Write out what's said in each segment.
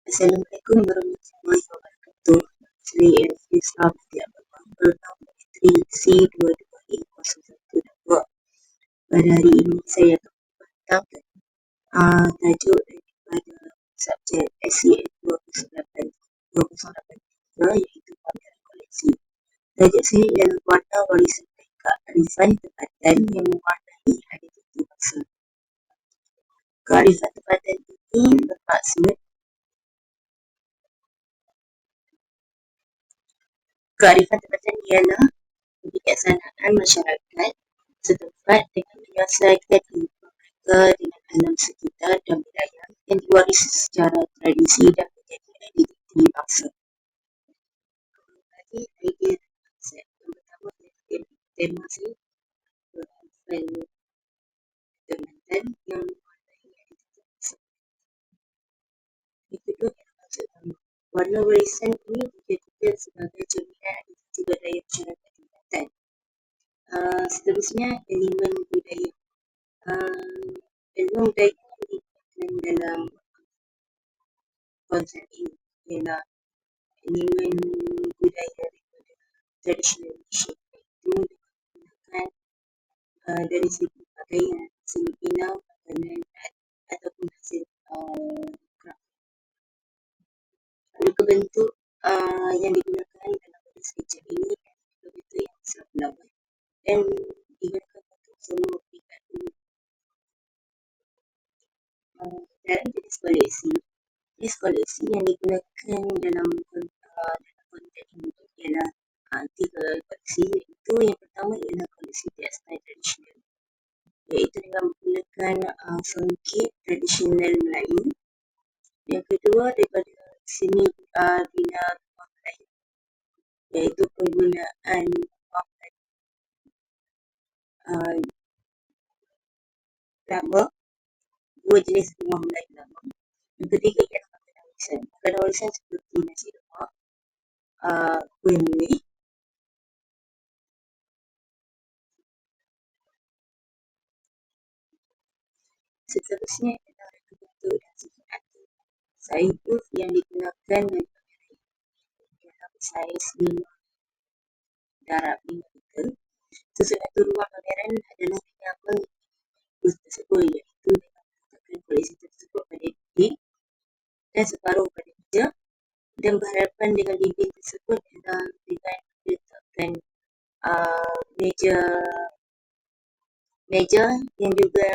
Assalamualaikum warahmatullahi wabarakatuh. Saya Elfie Sahab Tiap Babang bernom Menteri C22A0162. Pada hari ini saya akan membentangkan tajuk daripada subjek SEN 2083 iaitu pameran koleksi. Tajuk saya ialah warna warisan mereka kearifan tempatan yang mewarnai identiti bangsa. Kearifan tempatan ini bermaksud kearifan tempatan ialah kebijaksanaan masyarakat setempat dengan menyelesaikan kehidupan mereka dengan alam sekitar dan budaya yang diwarisi secara tradisi dan menjadi identiti bangsa. Bagi idea dan konsep yang pertama ialah tema saya kearifan tempatan yang mewarnai identiti bangsa. Yang kedua ialah maksud utama. Warna warisan ini dijadikan sebagai cerminan identiti budaya masyarakat tempatan. Seterusnya, elemen budaya. Elemen budaya yang digunakan dalam konsep ini ialah elemen budaya daripada tradisional Malaysia, iaitu digunakan dari segi pakaian, seni bina, makanan ataupun hasil craft. Ada bentuk yang digunakan dalam sketch ini adalah bentuk yang selaput dan digunakan untuk semua peringkat dulu. Dalam jenis koleksi yang digunakan dalam konteks ini ialah tiga koleksi, iaitu yang pertama ialah koleksi tekstil tradisional, iaitu dengan menggunakan songket tradisional Melayu. Yang kedua daripada seni bina rumah Melayu, iaitu penggunaan lama, dua jenis rumah Melayu lama. Yang ketiga ialah makanan warisan. Makanan warisan seperti nasi lemak, kuih muih. Seterusnya ialah bentuk dan sifat anti. Saiz yang digunakan dari pameran ini ialah saiz 5 darab 5 meter. Susunan ruang pameran adalah dengan mengikuti tersebut, iaitu dengan meletakkan koleksi tersebut pada dinding dan separuh pada meja, dan berhadapan dengan dinding tersebut adalah dengan meletakkan meja yang juga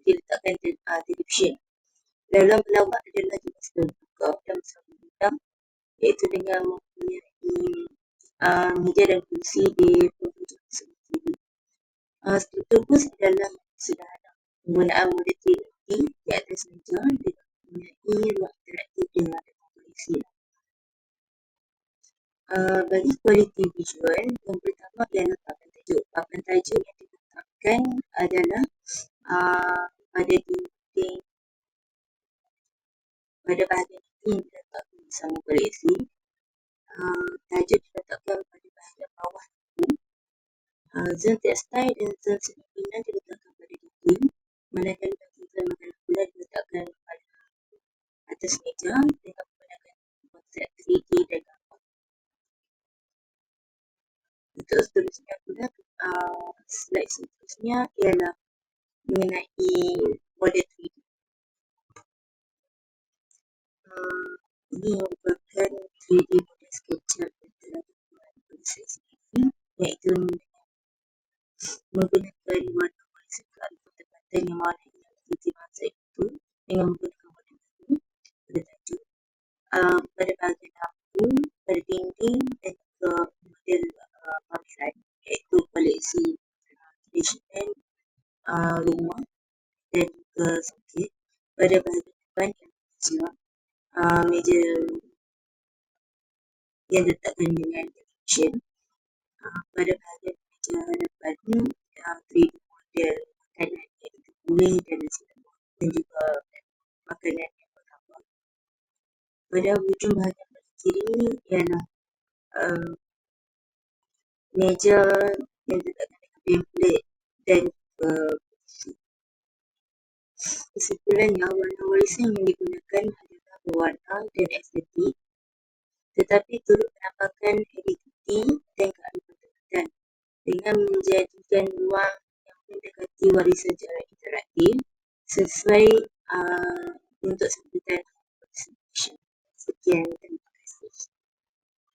diletakkan televisyen. Dalam pelawak adalah juga terbuka dan bersambung, iaitu dengan mempunyai meja dan kursi di penghujung TV. Struktur bus adalah sederhana. Penggunaan model 3D di atas meja dengan mempunyai ruang interaktif dengan koleksi. Bagi kualiti visual, yang pertama ialah papan tajuk. Papan tajuk yang diletakkan adalah pada dinding, pada bahagian dinding yang diletakkan bersama koleksi. Tajuk diletakkan pada bahagian bawah itu. Zon tekstil dan zon seni bina diletakkan pada dinding, manakala bahagian makanan pula diletakkan pada atas meja dengan menggunakan konsep 3D dan gambar. Untuk seterusnya pula, slide seterusnya ialah mengenai model 3D. Ini merupakan 3D model SketchUp yang telah dibuat oleh saya sendiri, iaitu menggunakan warna warisan kearifan tempatan yang mewarnai identiti bangsa itu dengan menggunakan model baru pada tajuk, pada bahagian lampu, pada dinding dan juga model pameran, iaitu koleksi tradisional rumah dan juga songket. Pada bahagian depan meja yang diletakkan dengan televisyen. Pada bahagian meja hadapan 3D model makanan, iaitu kuih dan nasi lemak dan juga makanan yang bergambar. Pada hujung bahagian kiri ialah meja yang diletakkan dengan pamphlet dan kursi. Kesimpulannya, warna warisan yang digunakan adalah belakang dan estetik, tetapi turut menampakkan kreativiti dan kearifan tempatan dengan menjadikan ruang yang mendekati warisan secara interaktif sesuai untuk sebutan exhibition. Sekian.